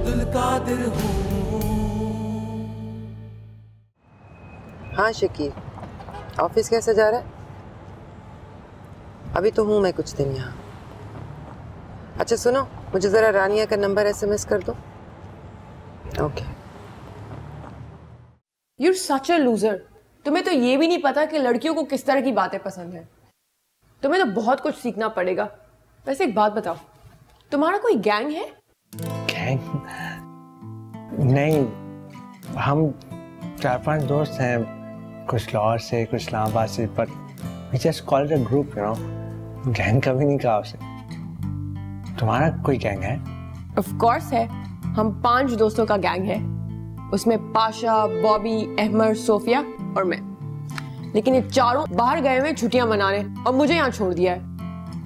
अब्दुल कादिर हूँ। हाँ शकील, ऑफिस कैसा जा रहा है? अभी तो हूँ मैं कुछ दिन यहाँ। अच्छा सुनो, मुझे जरा रानिया का नंबर एसएमएस कर दो। Okay. You're such a loser. तुम्हें तो ये भी नहीं पता कि लड़कियों को किस तरह की बातें पसंद है। तुम्हें तो बहुत कुछ सीखना पड़ेगा। वैसे एक बात बताओ, तुम्हारा कोई गैंग है? गैंग? नहीं, हम 4-5 दोस्त हैं, कुछ लाहौर से, कुछ इस्लामाबाद से, but we just call it a group, you know. Gang कभी नहीं कहा उसे। तुम्हारा कोई गैंग है? Of course है। हम 5 दोस्तों का गैंग है। उसमें पाशा, बॉबी, अहमद, सोफिया और मैं। लेकिन ये चारों बाहर गए हुए छुट्टियां मनाने और मुझे यहाँ छोड़ दिया है।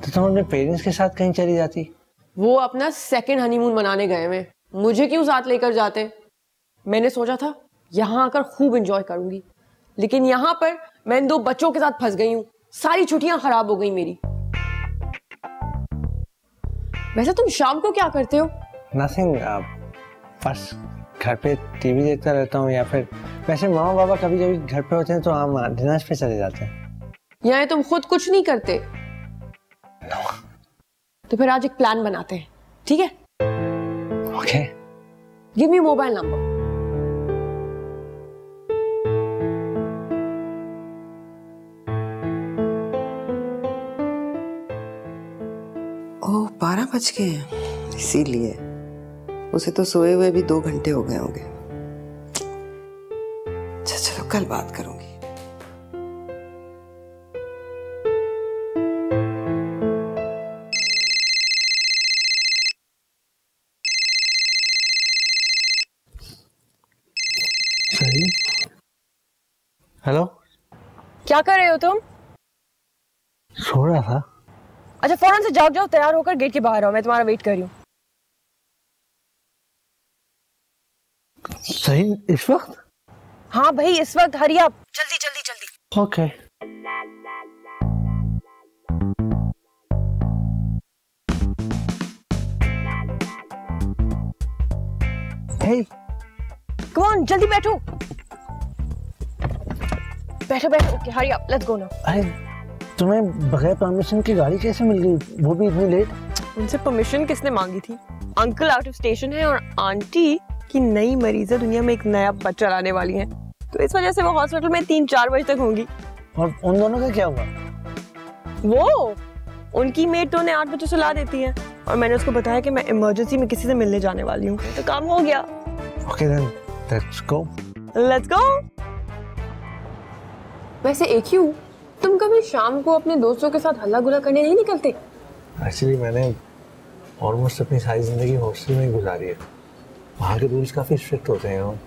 तो तुम अपने पेरेंट्स के साथ कहीं चली जाती? वो अपना सेकंड हनीमून मनाने गए हुए, मुझे क्यों साथ लेकर जाते? मैंने सोचा था यहाँ आकर खूब एंजॉय करूंगी, लेकिन यहाँ पर मैं इन 2 बच्चों के साथ फंस गई हूँ। सारी छुट्टियां खराब हो गई मेरी। वैसे तुम शाम को क्या करते हो? Nothing, बस घर पे टीवी देखता रहता हूँ, या फिर वैसे मामा पापा कभी कभी घर पे होते हैं तो हम डिनर पे चले जाते हैं। यहाँ तुम खुद कुछ नहीं करते? No. तो फिर आज एक प्लान बनाते हैं, ठीक है? Okay. Give me mobile number. Oh 12 बज गए हैं, इसीलिए उसे तो सोए हुए भी 2 घंटे हो गए होंगे। अच्छा चलो कल बात करूंगी। हेलो, क्या कर रहे हो तुम? सो रहा था। अच्छा फौरन से जाग जाओ, तैयार होकर गेट के बाहर आओ, मैं तुम्हारा वेट कर रही हूँ। सही इस वक्त? हाँ भाई इस वक्त, हरी आप, जल्दी जल्दी जल्दी। ओके। हे, कम ऑन जल्दी बैठो बैठो बैठो। ओके हरी आप, लेट्स गो नाउ। अरे तुम्हें बगैर परमिशन की गाड़ी कैसे मिल गई, वो भी इतनी लेट? उनसे परमिशन किसने मांगी थी? अंकल आउट ऑफ स्टेशन है और आंटी की नई मरीज है, दुनिया में एक नया बच्चा लाने वाली है, तो इस वजह से वो हॉस्पिटल में 3-4 बजे तक होंगी। और उन दोनों का क्या हुआ? वो उनकी मेट तो उन्हें 8 बजे सुला देती है, और मैंने उसको बताया कि मैं इमरजेंसी में किसी से मिलने जाने वाली हूँ, तो काम हो गया। Okay then let's go. Let's go. वैसे एक ही हूँ, तुम कभी शाम को अपने दोस्तों के साथ हल्ला गुल्ला करने नहीं निकलते? एक्चुअली मैंने ऑलमोस्ट अपनी सारी जिंदगी हॉस्टल में ही गुजारी है। वहाँ के रूल्स काफ़ी स्ट्रिक्ट होते हैं,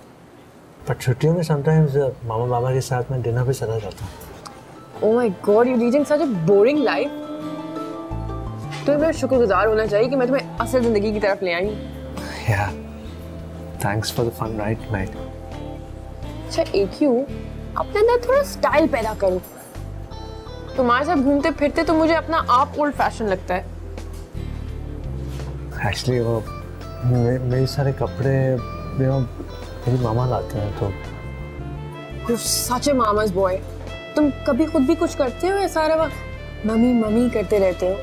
पर छुट्टियों में समटाइम्स मामा बाबा के साथ मैं डिनर पे चला जाता हूँ। Oh my God, you leading such a boring life. तुम्हें मेरा शुक्रगुजार होना चाहिए कि मैं तुम्हें असल जिंदगी की तरफ ले आई हूँ। या thanks for the fun ride night. अच्छा एक ही हूँ, अपने अंदर थोड़ा स्टाइल पैदा करो। तुम्हारे साथ घूमते फिरते तो मुझे अपना आप ओल्ड फैशन लगता है। एक्चुअली वो मेरे सारे कपड़े मेरी मामा लाते हैं, तो You're such a mama's boy. तुम कभी खुद भी कुछ करते हो या सारा वक्त मम्मी मम्मी करते रहते हो?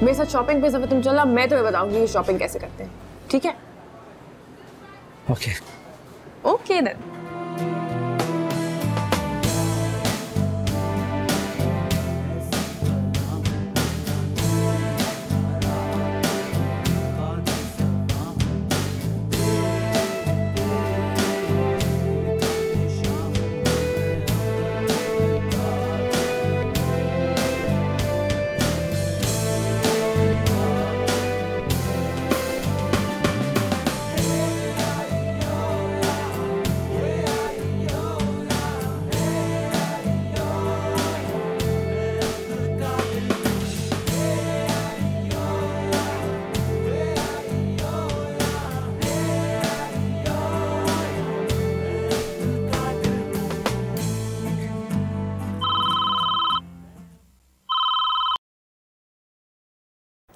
मेरे साथ शॉपिंग पे तुम चला, मैं तुम्हें बताऊंगी ये शॉपिंग कैसे करते हैं, ठीक है? ओके। Okay then.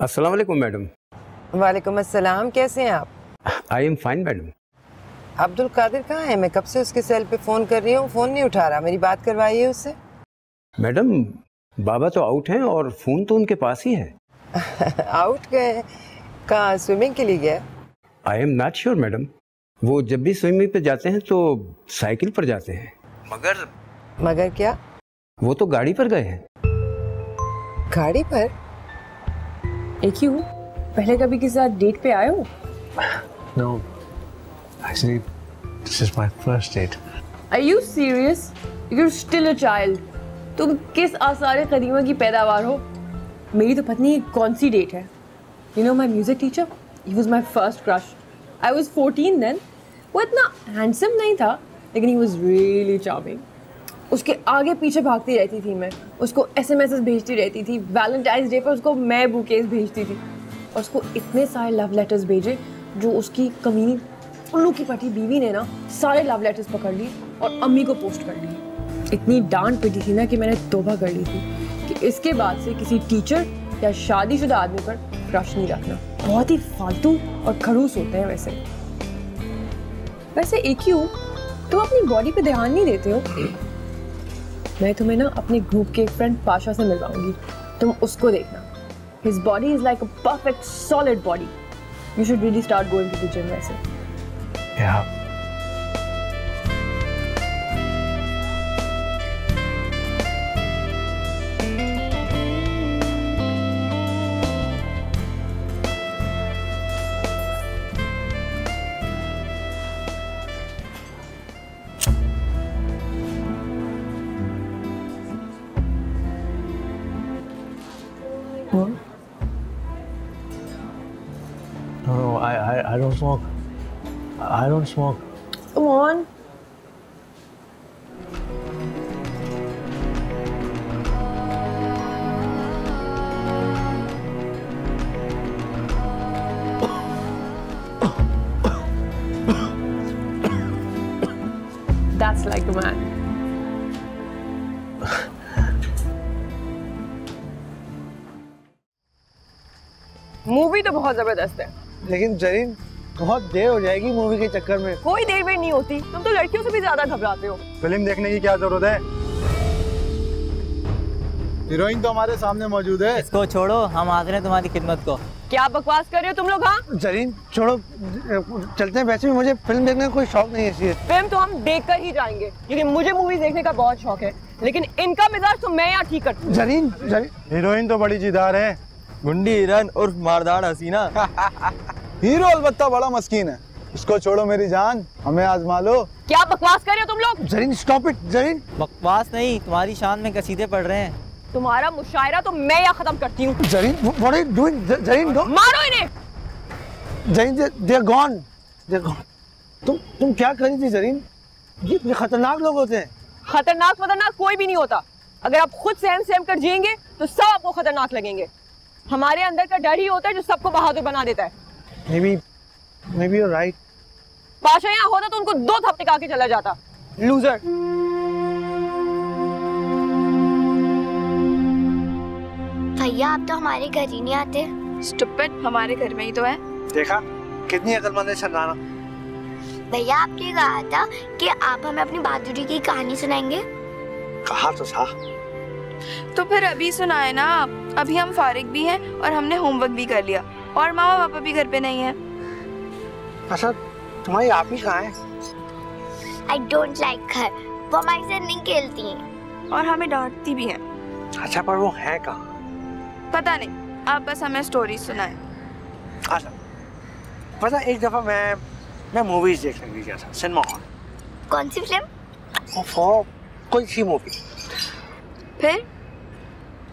अस्सलाम वालेकुम मैडम। वालेकुम अस्सलाम, कैसे हैं आप? I am fine madam. Abdul Kadir कहाँ है? मैं कब से उसके सेल पे फ़ोन कर रही हूँ, फ़ोन नहीं उठा रहा। मेरी बात करवाइए उससे। मैडम बाबा तो आउट हैं और फ़ोन तो उनके पास ही है। आउट गए हैं? कहाँ, स्विमिंग के लिए गया? I am not sure madam, वो जब भी स्विमिंग पे जाते हैं तो साइकिल पर जाते हैं। मगर क्या? वो तो गाड़ी पर गए हैं। गाड़ी पर? एक ही हूँ, पहले कभी किसी साथ डेट पे आए हो? No, actually, this is my first date. Are you serious? You're still a child. तुम किस आसार कदीमा की पैदावार हो? मेरी तो पत्नी की कौन सी डेट है? You know my music teacher? He was my first crush. I was 14 then. वो इतना handsome नहीं था, लेकिन he was really charming. उसके आगे पीछे भागती रहती थी मैं, उसको SMS भेजती रहती थी, वैलेंटाइंस डे पर उसको मैं बुकेस भेजती थी और उसको इतने सारे लव लेटर्स भेजे जो उसकी कमीनी उल्लू की पटी बीवी ने ना सारे लव लेटर्स पकड़ लिए और अम्मी को पोस्ट कर लिए। इतनी डांट पिटी थी ना कि मैंने तौबा कर ली थी कि इसके बाद से किसी टीचर या शादीशुदा आदमी पर क्रश नहीं रखना। बहुत ही फालतू और खड़ूस होते हैं वैसे एक ही हूँ, तुम अपनी बॉडी पे ध्यान नहीं देते हो। मैं तुम्हें ना अपने ग्रुप के एक फ्रेंड पाशा से मिलवाऊंगी, तुम उसको देखना। His body is like a perfect solid body. You should really start going to the gym वैसे। Yeah. No, I don't smoke. I don't smoke. Come on. That's like a man. Movie तो बहुत जबरदस्त है, लेकिन जरीन बहुत देर हो जाएगी movie के चक्कर में। कोई देर वेट नहीं होती, तुम तो लड़कियों से भी ज्यादा घबराते हो। फिल्म देखने की क्या जरूरत है? हीरोइन तो हमारे सामने मौजूद है। इसको छोड़ो, हम हाजिर हैं तुम्हारी खिदमत को। क्या बकवास कर रहे हो तुम लोग? हाँ जरीन छोड़ो, चलते हैं। वैसे भी मुझे फिल्म देखने का कोई शौक नहीं है इसलिए। फिल्म तो हम देख कर ही जाएंगे, क्योंकि मुझे मूवी देखने का बहुत शौक है, लेकिन इनका मिजाज तो मैं यहाँ ठीक करती हूँ। जरीन हीरोइन तो बड़ी जिदार है, गुंडी हिरन उर्फ मारदार हसीना। हीरो अलबत्ता बड़ा मस्कीन है। उसको छोड़ो मेरी जान, हमें आजमा लो। क्या बकवास कर रहे हो तुम लोग? Zareen stop it. जरीन बकवास नहीं, तुम्हारी शान में कसीदे पढ़ रहे हैं। तुम्हारा मुशायरा तो मैं यहाँ खत्म करती हूँ। Zareen what are you doing? Zareen मारो इन्हें। Zareen they are gone. तुम क्या कर रही थी जरीन? ये खतरनाक लोग होते हैं। खतरनाक कोई भी नहीं होता। अगर आप खुद सहम कर जिएंगे तो सब आपको खतरनाक लगेंगे। हमारे अंदर का डर ही होता है जो सबको बहादुर बना देता है। Maybe you're right. पाशा यहाँ होता तो उनको 2 थप्पड़ खा के चला जाता। लूजर। भैया आप तो हमारे घर ही नहीं आते। स्टूपिड, हमारे घर में ही तो है। देखा कितनी अकलमंद है शर्राना। भैया आपने कहा था कि आप हमें अपनी बहादुरी की कहानी सुनाएंगे। कहा तो था। तो फिर अभी सुनाए ना आप। अभी हम फारिग भी हैं और हमने होमवर्क भी कर लिया और मामा पापा भी घर पे नहीं है। अच्छा तुम्हारी आप ही कहाँ है? I don't like her. वो हमारे साथ नहीं खेलती हैं और हमें डांटती भी हैं। अच्छा पर वो है कहाँ? पता नहीं, आप बस हमें स्टोरी सुनाएं। अच्छा पता एक दफा मैं मूवीज देखने गया था सिनेमा हॉल। कौन सी फिल्म? कोई सी मूवी।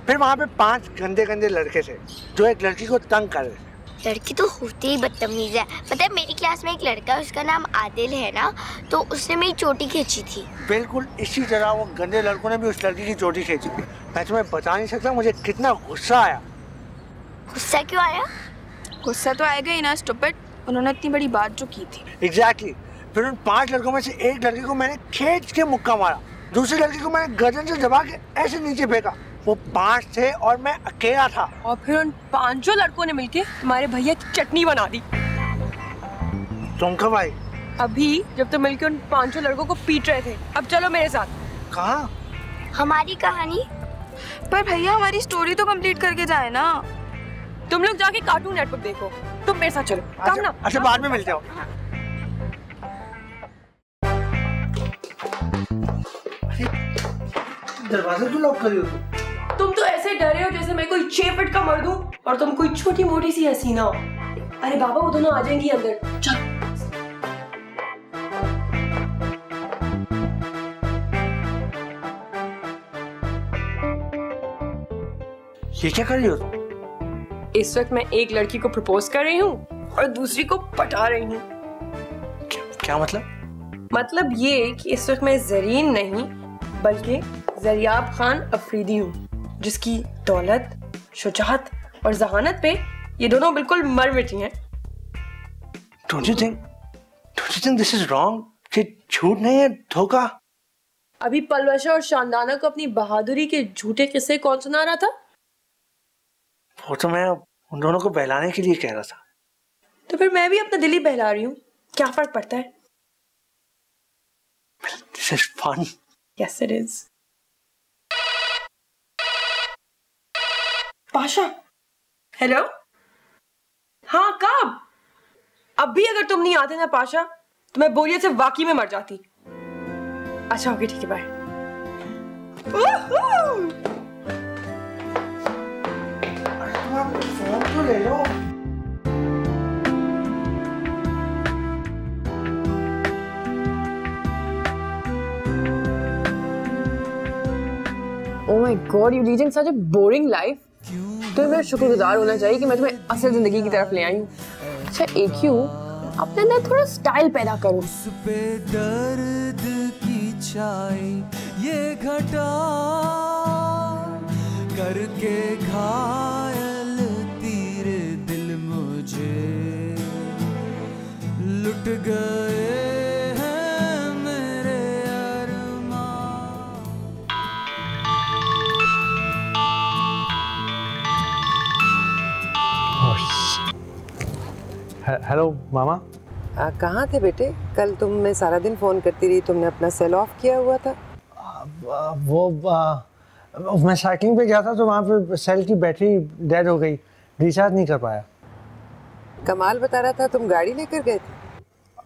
फिर वहाँ पे 5 गंदे लड़के थे जो एक लड़की को तंग कर रहे थे। लड़की तो होती ही बदतमीज है। पता है मेरी क्लास में एक लड़का है, उसका नाम आदिल है ना, तो उसने मेरी चोटी खींची थी। बिल्कुल इसी तरह वो गंदे लड़कों ने भी उस लड़की की चोटी खींची थी। मैं तुम्हें बता नहीं सकता मुझे कितना गुस्सा आया। गुस्सा क्यों आया? गुस्सा तो आएगा ही ना स्टूपिड, उन्होंने इतनी बड़ी बात जो की थी। एग्जैक्टली। फिर उन 5 लड़कों में से एक लड़के को मैंने खींच के मुक्का मारा, दूसरे लड़के को मैंने गर्दन से दबा के ऐसे नीचे फेंका वो 5 थे और मैं अकेला था। और फिर उन 5 लड़कों ने मिलके हमारे भैया की चटनी बना दी। तुम कब आई? अभी, जब तुम मिलके उन 5 लड़कों को पीट रहे थे। अब चलो मेरे साथ। कहाँ? हमारी कहानी। पर भैया हमारी स्टोरी तो कंप्लीट करके जाए ना। तुम लोग जाके कार्टून नेटवर्क देखो, तुम मेरे साथ चलो। कम ना। अच्छा बाद में मिलते हो। दरवाजा क्यों लॉक कर रही हो? तुम तो ऐसे डरे हो जैसे मैं कोई 6 फीट का मर्द हूँ और तुम कोई छोटी मोटी सी हसीना हो। अरे बाबा, वो दोनों आ जाएंगी अंदर। चल। ये क्या कर रही हो तुम? इस वक्त मैं एक लड़की को प्रपोज कर रही हूँ और दूसरी को पटा रही हूँ। क्या मतलब? मतलब ये कि इस वक्त मैं जरीन नहीं बल्कि जरियाब खान अफरीदी हूँ, जिसकी दौलत, शुजाअत और जहानत पे ये दोनों बिल्कुल मर मिटी हैं। Don't you think this is wrong? कि झूठ नहीं है, धोखा। अभी पलवशा और शानदाना को अपनी बहादुरी के झूठे किस्से कौन सुना रहा था? वो तो मैं उन दोनों को बहलाने के लिए कह रहा था। तो फिर मैं भी अपना दिल ही बहला रही हूँ, क्या फर्क पड़ता है? This is fun. Yes, it is. Pasha, hello. हाँ, कब? अभी अगर तुम नहीं आते ना पाशा, तो मैं बोरियत से वाकई में मर जाती। अच्छा ओके, ठीक है, बाय। फोन तो ले लो। Oh my God, you're leading such a boring life. तुम्हें मेरा शुक्रगुजार होना चाहिए कि मैं तुम्हें असल जिंदगी की तरफ ले आई हूँ। अच्छा एक ही हूँ, अपने अंदर थोड़ा स्टाइल पैदा करूँ। उस पे दर्द की छाई ये घटा करके घायल तेरे दिल मुझे लुट गए हैं मेरे हेलो मामा। कहाँ थे बेटे? कल तुम मैं सारा दिन फोन करती रही, तुमने अपना सेल ऑफ किया हुआ था। मैं साइकिलिंग पे गया था तो वहाँ पे सेल की बैटरी डेड हो गई, रिचार्ज नहीं कर पाया। कमाल बता रहा था तुम गाड़ी लेकर गए थे।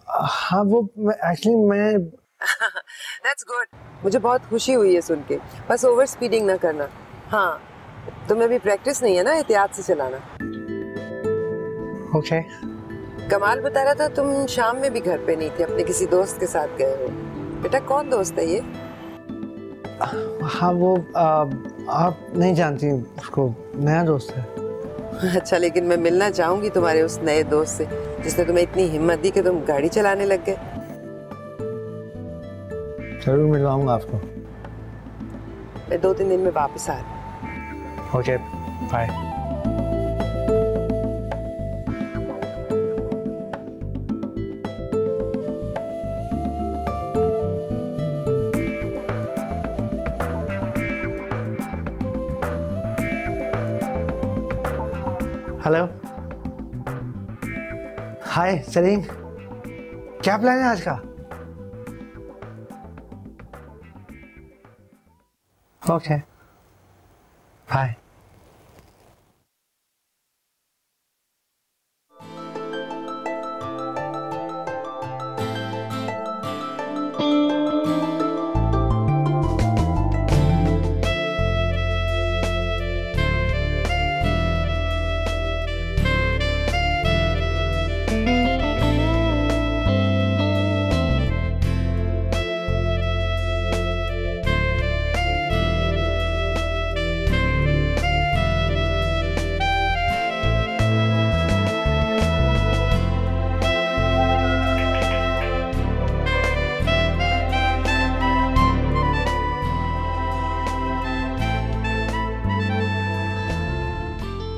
हाँ वो एक्चुअली मैं That's good. मुझे बहुत खुशी हुई है सुन के। बस ओवर स्पीडिंग ना करना। हाँ, तुम्हें भी प्रैक्टिस नहीं है ना एहतियात से चलाना। ओके। कमाल बता रहा था तुम शाम में भी घर पे नहीं थे, अपने किसी दोस्त के साथ गए हो। बेटा कौन दोस्त है ये? हाँ वो आप नहीं जानती उसको, नया दोस्त है। अच्छा, लेकिन मैं मिलना चाहूंगी तुम्हारे उस नए दोस्त से जिसने तुम्हें इतनी हिम्मत दी कि तुम गाड़ी चलाने लग गए। जरूर मिलवाऊंगा आपको। मैं 2-3 दिन में वापस आ रही हूँ। Okay, bye. Hello, hi Salim, क्या प्लान है आज का? Okay, bye.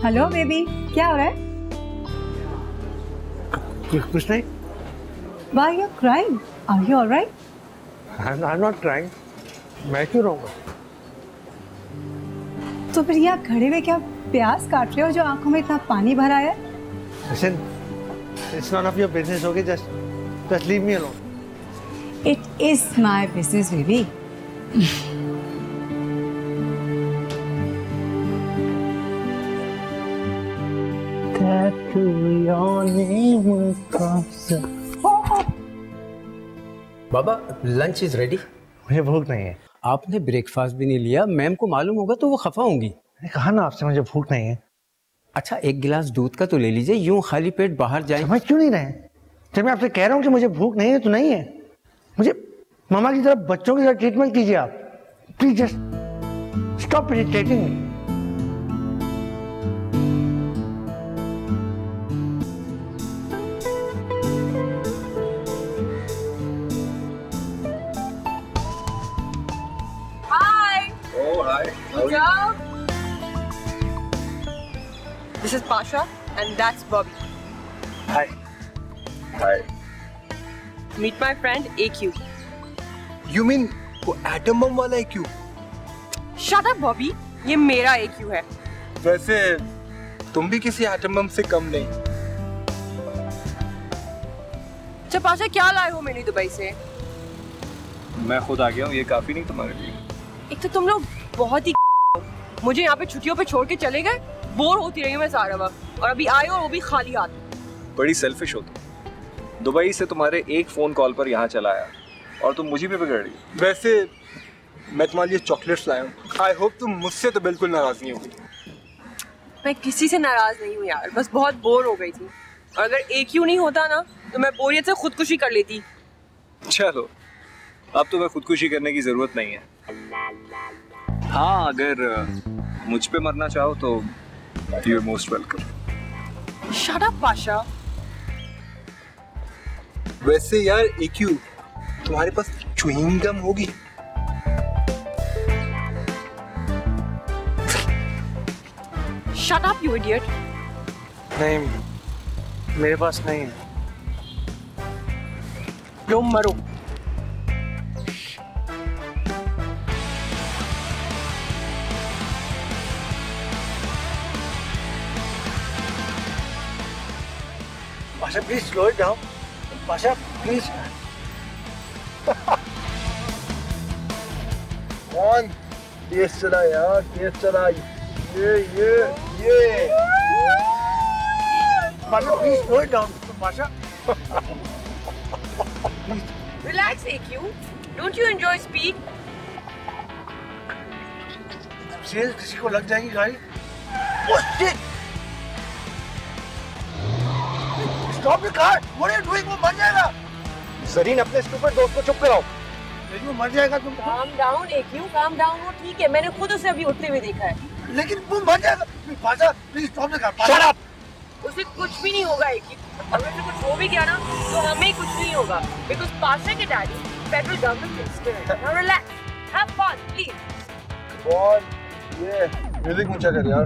हेलो बेबी, क्या हो रहा है? कुछ नहीं। Why you crying? Are you all right? I'm not crying. मैं क्यों रोऊंगा? तो फिर यहाँ खड़े हुए क्या प्याज काट रहे हो जो आंखों में इतना पानी भरा है? Listen, it's none of your business, okay? Just leave me alone. It is my business, baby. Baba lunch is ready. मुझे भूख नहीं है। आपने ब्रेकफास्ट भी नहीं लिया, मैम को मालूम होगा तो वो खफा होंगी। मैंने कहा ना आपसे मुझे भूख नहीं है। अच्छा एक गिलास दूध का तो ले लीजिए, यूं खाली पेट बाहर जाए। समझ क्यों नहीं रहे? जब मैं आपसे कह रहा हूँ कि मुझे भूख नहीं है तो नहीं है। मुझे मामा की तरफ बच्चों की तरह ट्रीटमेंट कीजिए आप। Please just stop irritating me. This is Pasha and that's Bobby. Hi. Hi. Meet my friend AQ. You mean वो एटम बम वाला AQ? Shut up Bobby, ये मेरा AQ है। वैसे तुम भी किसी एटम बम से कम नहीं। अच्छा पाशा क्या लाए हो मेरी दुबई से? मैं खुद आ गया हूँ, ये काफी नहीं तुम्हारे लिए? एक तो तुम लोग बहुत ही मुझे यहाँ पे छुट्टियों पे छोड़ के चले गए, बोर होती रही मैं सारा वक्त, और अभी आए और वो भी खाली हाथ। बड़ी सेल्फिश हो तुम। दुबई से तुम्हारे एक फोन कॉल पर यहाँ चला आया और तुम मुझे भी बिगड़ रही। वैसे मैं तुम्हारे लिए चॉकलेट्स लाया हूँ। आई होप तुम मुझसे तो बिल्कुल नाराज नहीं होगी। मैं किसी से नाराज नहीं हूँ यार, बस बहुत बोर हो गई थी, और अगर AQ नहीं होता ना तो मैं बोरियत से खुदकुशी कर लेती। चलो अब तुम्हें खुदकुशी करने की जरूरत नहीं है। हाँ अगर मुझ पे मरना चाहो तो you are most welcome. Shut up Pasha. वैसे यार AQ तुम्हारे पास च्युइंग गम होगी? Shut up you idiot. नहीं मेरे पास नहीं है। तुम मरो। Pasha, please slow it down. Pasha, please. कौन? तेज चला यार, तेज चला। ये। Pasha, please slow it down. Pasha. Relax AQ. Don't you enjoy speed? Serious किसी को लग जाएगी गाड़ी? Oh shit! Stop the car! What are you doing? वो मर जाएगा। जरीन अपने स्टूपिड दोस्त को चुप कराओ। लेकिन वो मर जाएगा तुम। Calm down AQ, calm down। वो ठीक है, मैंने खुद उसे अभी उठते हुए देखा है। लेकिन वो मर जाएगा। Pasha, please stop the car. Shut up! उसे कुछ भी नहीं होगा AQ। अगर उसे कुछ हो भी गया ना तो हमें कुछ नहीं होगा, because पाशा के डैडी फेडरल गवर्नमेंट मिनिस्टर है। Now relax, have fun, please. कौन? ये म्यूजिक ऊंचा कर यार।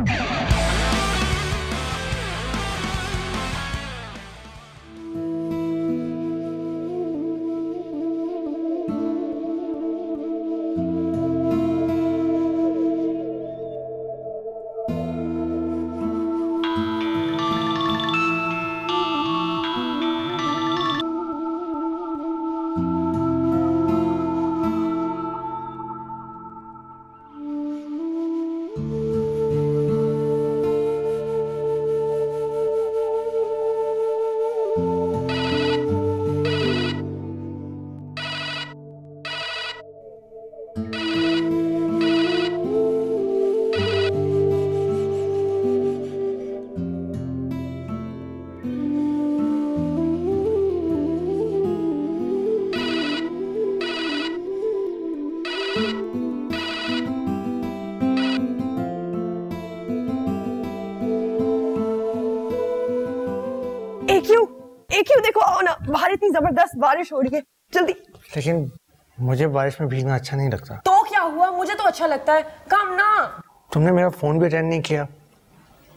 AQ देखो, आओ ना, बाहर इतनी जबरदस्त बारिश हो रही है, जल्दी। लेकिन मुझे बारिश में भीगना अच्छा नहीं लगता। तो क्या हुआ, मुझे तो अच्छा लगता है। कम ना। तुमने मेरा फोन भी अटेंड नहीं किया।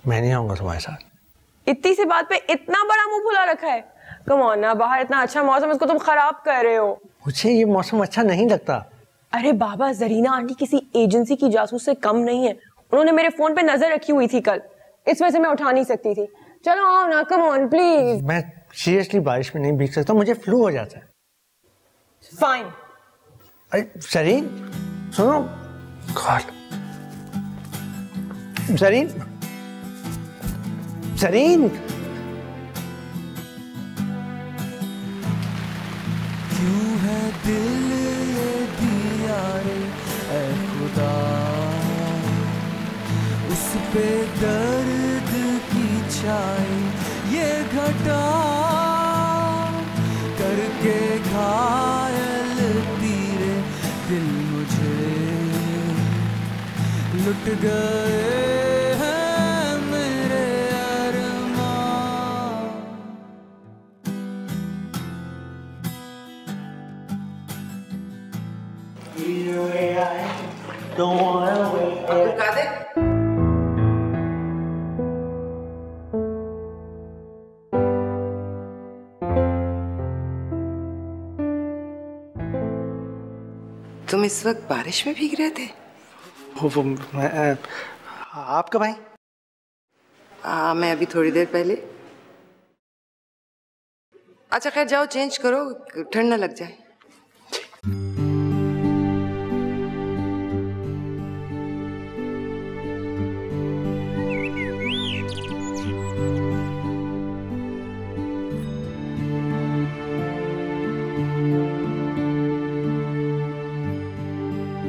मैं नहीं आऊंगा तुम्हारे साथ। इतनी सी बात पे इतना बड़ा मुंह फुला रखा है। कम ऑन ना, बाहर इतना अच्छा मौसम, इसको तुम खराब कर रहे हो। मुझे ये मौसम अच्छा नहीं लगता। अरे बाबा, जरीना आंटी किसी एजेंसी की जासूस से कम नहीं है। उन्होंने मेरे फोन पे नजर रखी हुई थी कल, इस वजह से मैं उठा नहीं सकती थी। चलो आओ ना, कम ऑन प्लीज। मैं सीरियसली बारिश में नहीं भीग सकता, मुझे फ्लू हो जाता है। फाइन। अरे सरीन सुनो, गॉड सरीन, सरीन क्यों है दिल ये दिया रे ऐ खुदा, उस पे दर्द की छाई ये घटा करके घायल तेरे दिल मुझे लुट गए हैं मेरे अरमान। तुम इस वक्त बारिश में भीग रहे थे? आप कब आई? मैं अभी थोड़ी देर पहले। अच्छा खैर जाओ चेंज करो, ठंड ना लग जाए।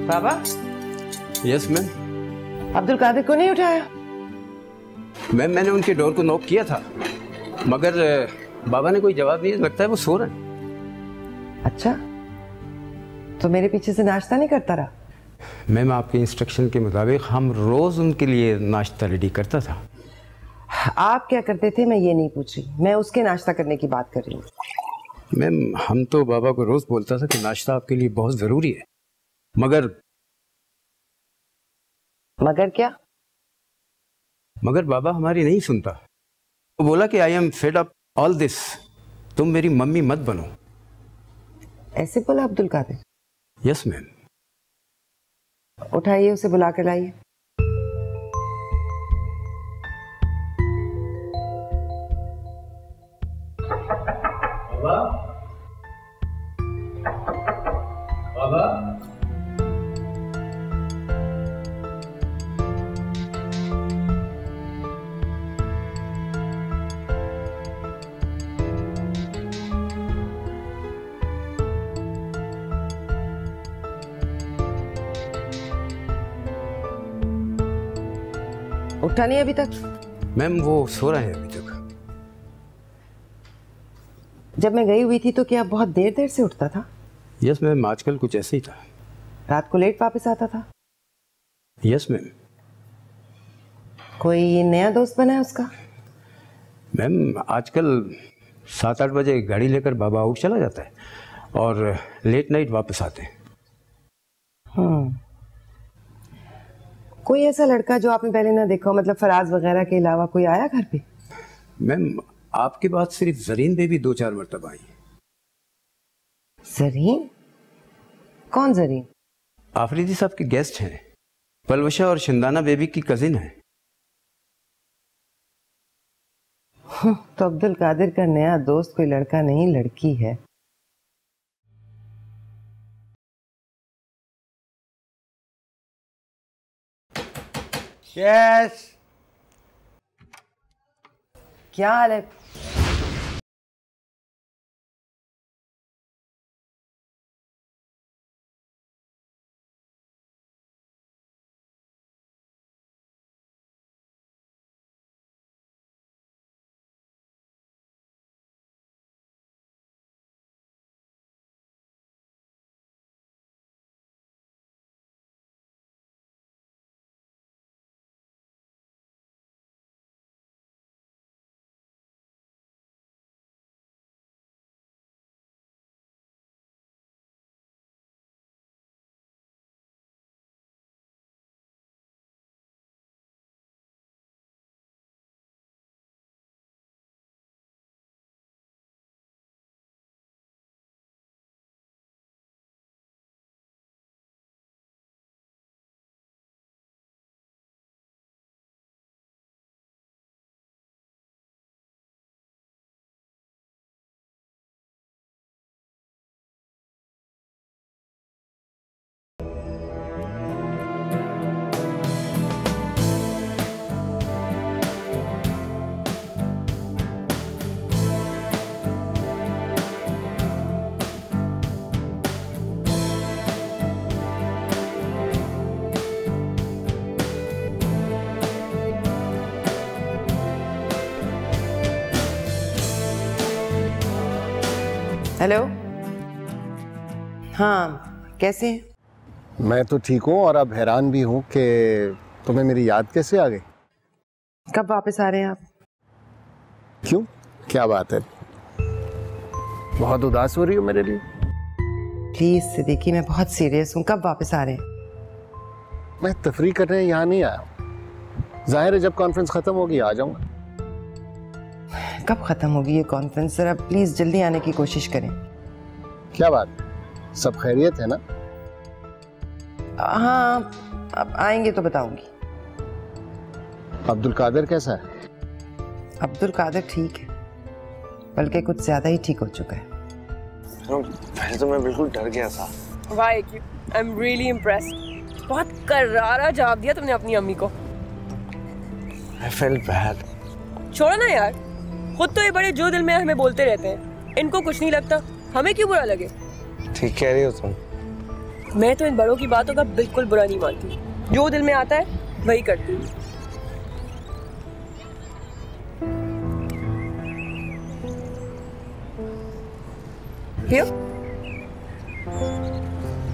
बाबा। Yes ma'am. अब्दुल कादिर को नहीं उठाया? मैम मैंने उनके डोर को नॉक किया था, मगर बाबा ने कोई जवाब नहीं, लगता है वो सो रहे हैं। अच्छा, तो मेरे पीछे से नाश्ता नहीं करता रहा? मैम आपके इंस्ट्रक्शन के मुताबिक हम रोज उनके लिए नाश्ता रेडी करता था। आप क्या करते थे मैं ये नहीं पूछ रही, मैं उसके नाश्ता करने की बात कर रही हूँ। मैम हम तो बाबा को रोज बोलता था कि नाश्ता आपके लिए बहुत जरूरी है, मगर क्या? मगर बाबा हमारी नहीं सुनता। वो बोला कि I am fed up all this, तुम मेरी मम्मी मत बनो। ऐसे बोला अब्दुल कादिर? Yes ma'am. उठाइए उसे, बुला कर लाइए। बाबा, बाबा, उठा नहीं अभी तक? मैम वो सो रहे हैं अभी तक। जब मैं गई हुई थी तो क्या बहुत देर देर से उठता था? यस मैम, आजकल कुछ ऐसे ही था। रात को लेट वापस आता था? Yes ma'am. कोई नया दोस्त बना है उसका? मैम आजकल 7-8 बजे गाड़ी लेकर बाबा आउट चला जाता है और लेट नाइट वापस आते हैं। कोई ऐसा लड़का जो आपने पहले ना देखा हो, मतलब फराज वगैरह के अलावा कोई आया घर पे? मैम आपके बाद सिर्फ जरीन बेबी 2-4 मरतबा आई। जरीन? कौन जरीन? आफरीदी साहब के गेस्ट हैं, पलवशा और शिंदाना बेबी की कजिन है। तो अब्दुल कादिर का नया दोस्त कोई लड़का नहीं लड़की है। यस। क्या हाल है? हेलो। हाँ, कैसे हैं? मैं तो ठीक हूँ और अब हैरान भी हूँ कि तुम्हें मेरी याद कैसे आ गई। कब वापस आ रहे हैं आप? क्यों, क्या बात है? बहुत उदास हो रही हो मेरे लिए? प्लीज सिद्दीकी, मैं बहुत सीरियस हूँ। कब वापस आ रहे हैं? मैं तफरीह करने यहाँ नहीं आया। जाहिर है जब कॉन्फ्रेंस खत्म होगी आ जाऊंगा। कब खत्म होगी ये कॉन्फ्रेंस? सर, आप प्लीज जल्दी आने की कोशिश करें। क्या बात, सब खैरियत है ना? हाँ, अब आएंगे तो बताऊंगी। अब्दुल कादिर कैसा है? अब्दुल कादिर ठीक है, बल्कि कुछ ज्यादा ही ठीक हो चुका है। पहले तो मैं बिल्कुल डर गया था। वाह, आई एम रियली इम्प्रेस्ड। बहुत करारा जवाब दिया तुमने अपनी अम्मी को। I felt bad. छोड़ो ना यार, खुद तो ये बड़े जो दिल में हमें बोलते रहते हैं। इनको कुछ नहीं लगता, हमें क्यों बुरा लगे? ठीक कह रही हो तुम। मैं तो इन बड़ों की बातों का बिल्कुल बुरा नहीं मानती। जो दिल में आता है वही करती हूँ।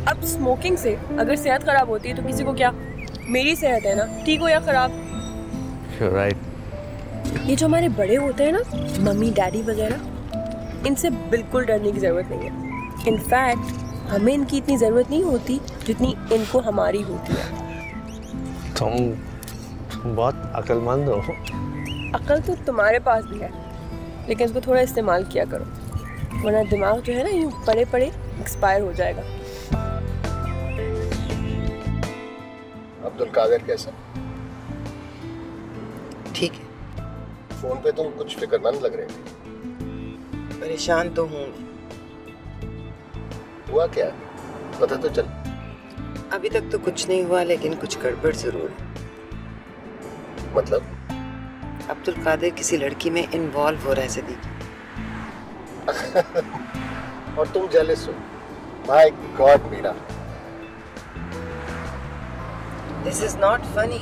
अब स्मोकिंग से अगर सेहत खराब होती है तो किसी को क्या? मेरी सेहत है ना, ठीक हो या खराब। You're right. ये जो हमारे बड़े होते हैं ना, मम्मी डैडी वगैरह, इनसे बिल्कुल डरने की जरूरत नहीं है। इनफैक्ट हमें इनकी इतनी जरूरत नहीं होती जितनी इनको हमारी होती है। तुम बहुत अक्लमंद हो। अकल तो तुम्हारे पास भी है, लेकिन इसको थोड़ा इस्तेमाल किया करो, वरना दिमाग जो है ना यूं पड़े पड़े एक्सपायर हो जाएगा। अब्दुल कादिर कैसा? ठीक है। फोन पे तुम कुछ फिक्रमंद लग रहे थे। परेशान तो हूँ। हुआ क्या, पता तो चल। अभी तक तो कुछ नहीं हुआ, लेकिन कुछ गड़बड़ जरूर है। मतलब? अब्दुल कादिर किसी लड़की में इन्वॉल्व हो रहा है सिद्दीकी। और तुम जेलस हो? My god Meera, this is not funny.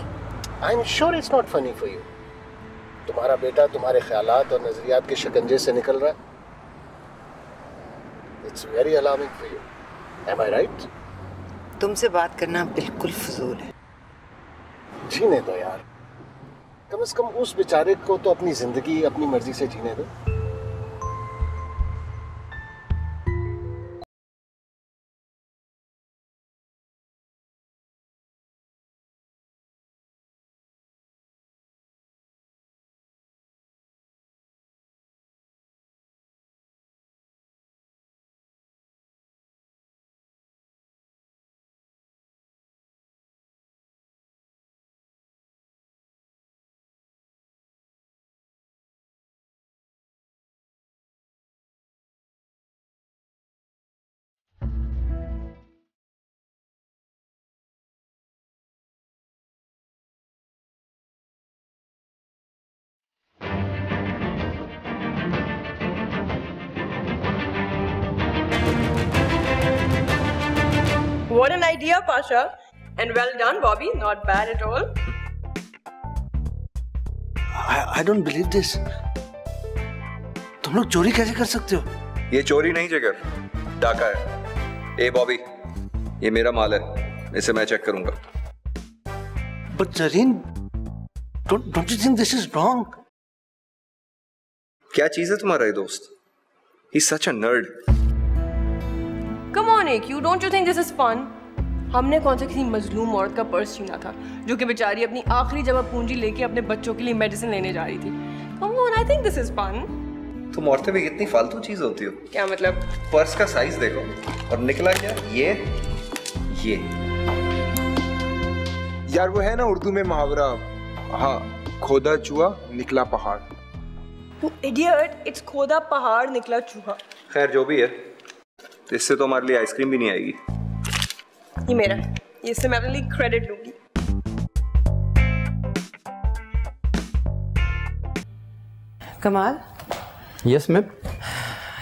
I am sure it's not funny for you. तुम्हारा बेटा तुम्हारे ख्यालात और नजरियात के शिकंजे से निकल रहा है। It's very alarming for you. Am I right? तुमसे बात करना बिल्कुल फजूल है। जीने दो यार, कम से कम उस बेचारे को तो अपनी जिंदगी अपनी मर्जी से जीने दो। What an idea, Pasha. And well done, Bobby. Not bad at all. I don't believe this. तुम लोग चोरी कैसे कर सकते हो? ये चोरी नहीं जिगर, डाका है। ए बॉबी, ये मेरा माल है, इसे मैं चेक करूंगा। But Zareen, don't you think this is wrong? क्या चीज है तुम्हारा ये दोस्त? He's such a nerd. Come on, AQ, don't you think this is fun? हमने कौन सा किसी मजलूम औरत का पर्स छीना था, जो कि बेचारी अपनी आखिरी जमा पूंजी लेके अपने बच्चों के लिए मेडिसिन लेने जा रही थी। Come on, I think this is fun. तुम औरतें भी कितनी फालतू चीज होती हो। क्या मतलब? पर्स का साइज देखो और निकला क्या ये। यार वो है ना उर्दू में मुहावरा, हाँ, खोदा चूहा निकला पहाड़। तू इडियट, इट्स खोदा पहाड़ निकला चूहा। खैर जो भी है, इससे तो हमारे लिए आइसक्रीम भी नहीं आएगी। ये मेरा है, इससे मैं अपने लिए क्रेडिट लूंगी। कमाल, यस मैम।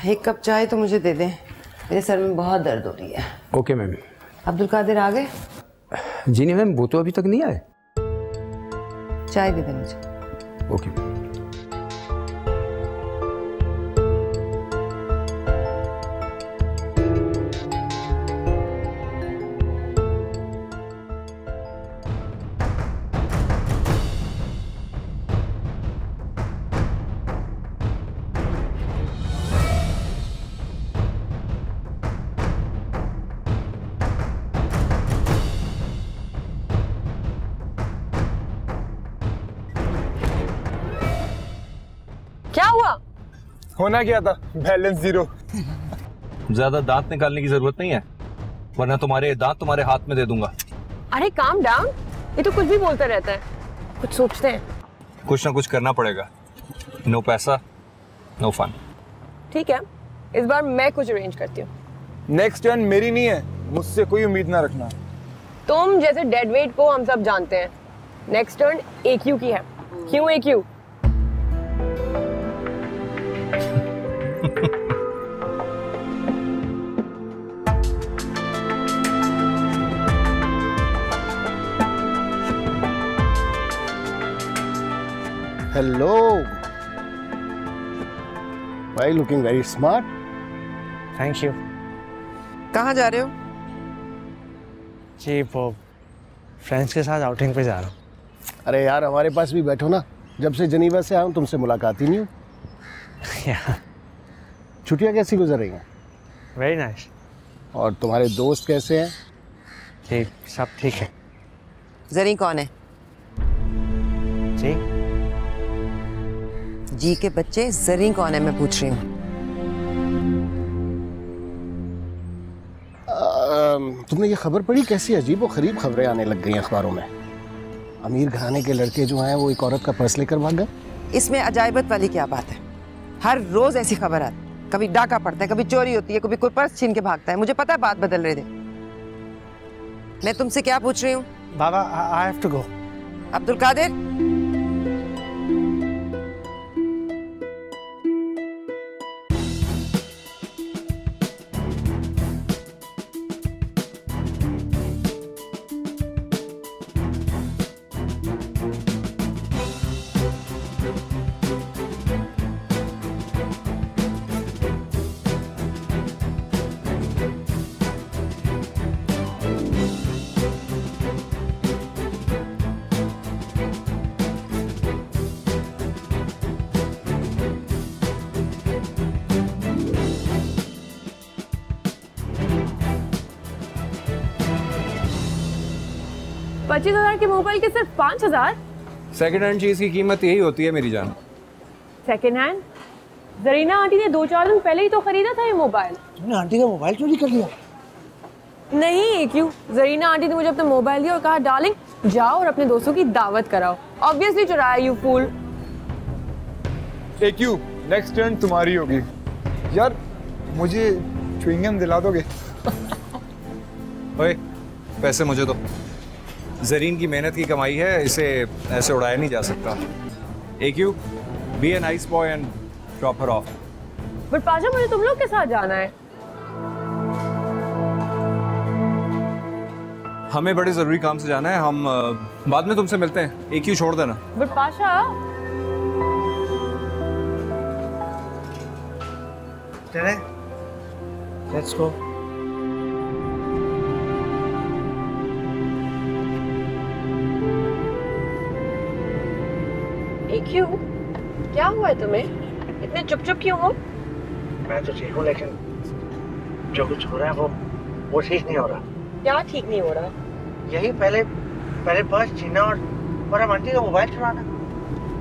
एक कप चाय तो मुझे दे दें, मेरे सर में बहुत दर्द हो रही है। Okay ma'am. अब्दुल कादिर आ गए? जी नहीं मैम, वो तो अभी तक नहीं आए। चाय दे दें मुझे। ओके। हुआ? होना क्या था, बैलेंस 0। ज्यादा दांत निकालने की जरूरत नहीं है, वरना तुम्हारे दांत तुम्हारे हाथ में दे दूंगा। अरे काम डाउन, ये तो कुछ भी बोलता रहता है। कुछ सोचते हैं। कुछ ना कुछ करना पड़ेगा। नो पैसा नो फन। ठीक है, इस बार मैं कुछ अरेंज करती हूँ। नेक्स्ट टर्न मेरी नहीं है, मुझसे कोई उम्मीद ना रखना। तुम जैसे डेड वेट को हम सब जानते हैं। नेक्स्ट टर्न AQ की है। क्यों AQ? हेलो भाई, looking very smart. Thank you. कहाँ जा रहे हो? जी वो फ्रेंड्स के साथ आउटिंग पे जा रहा हूँ। अरे यार, हमारे पास भी बैठो ना। जब से जनीवा से आया हूँ तुमसे मुलाकात ही नहीं हुई। छुट्टियाँ कैसी गुजर रही हैं? Very nice. और तुम्हारे दोस्त कैसे हैं? जी सब ठीक है। जरी कौन है? जी जी के बच्चे, जरी कौन है मैं पूछ रही हूँ। तुमने ये खबर पढ़ी? कैसी अजीब व गरीब खबरें आने लग गई अखबारों में। अमीर घराने के लड़के जो हैं वो एक औरत का पर्स लेकर भाग गए। इसमें अजायबत वाली क्या बात है? हर रोज ऐसी खबर आती, कभी डाका पड़ता है, कभी चोरी होती है, कभी कोई पर्स छीन के भागता है। मुझे पता है बात बदल रहे थे। मैं तुमसे क्या पूछ रही हूँ? बाबा I have to go. Abdul Qadir, $25,000 के मोबाइल के सिर्फ 5,000? सेकंड हैंड चीज की कीमत यही होती है मेरी जान। Second hand? जरीना आंटी ने 2-4 दिन पहले ही तो खरीदा था ये मोबाइल। तुमने आंटी का मोबाइल चोरी कर लिया? नहीं क्यों, जरीना आंटी ने मुझे अपना मोबाइल दिया और कहा डार्लिंग जाओ और अपने दोस्तों की दावत कराओ। ऑब्वियसली चुराया, you fool. AQ, next turn तुम्हारी होगी। यार मुझे च्युइंगम दिला दोगे? ओए पैसे मुझे दो। जरीन की मेहनत की कमाई है, इसे ऐसे उड़ाया नहीं जा सकता। AQ, be a nice boy and drop her off. But Pasha मुझे तुम लोग के साथ जाना है। हमें बड़े जरूरी काम से जाना है, हम बाद में तुमसे मिलते हैं। AQ छोड़ देना। बट पाशा, चले लेट्स गो। AQ, क्या हुआ है तुम्हें? इतने चुप चुप क्यों हो? मैं तो ठीक हूँ, लेकिन जो कुछ हो रहा है वो ठीक नहीं हो रहा। क्या ठीक नहीं हो रहा? यही पहले पर्स छीना और हम आंटी का मोबाइल चुराना।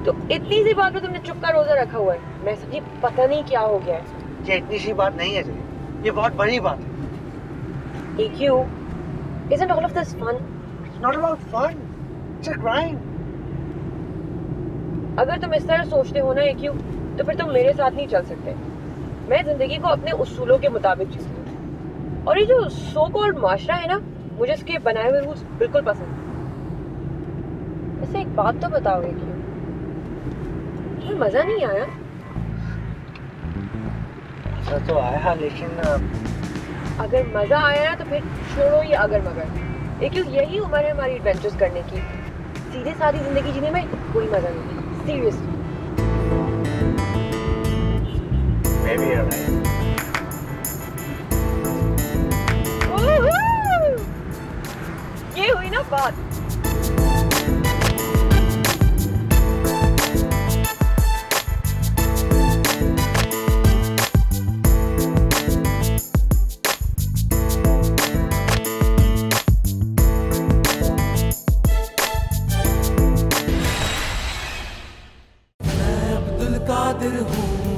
तो इतनी सी बात पे तुमने चुप का रोजा रखा हुआ है। मैं समझी पता नहीं क्या हो गया है। ये इतनी सी बात नहीं है जी, ये बहुत बड़ी बात है। AQ, isn't all of this fun? It's not about fun. It's a crime. अगर तुम इस तरह सोचते हो ना AQ, तो फिर तुम मेरे साथ नहीं चल सकते। मैं जिंदगी को अपने उसूलों के मुताबिक जीती हूँ। और ये जो सो कॉल्ड माशरा है ना, मुझे इसके बनाए हुए रूल्स बिल्कुल पसंद है। वैसे एक बात तो बताओ AQ, तुम्हें मजा नहीं आया? मजा तो आया, लेकिन अगर मजा आया ना तो फिर छोड़ो ये अगर मगर। AQ, यही उम्र है हमारी एडवेंचर्स करने की। सीधे सादी जिंदगी जीने में कोई मजा नहीं। सीरियसली। Maybe you're right. ये हुई ना बात। मैं अब्दुल कादिर हूँ। हूँ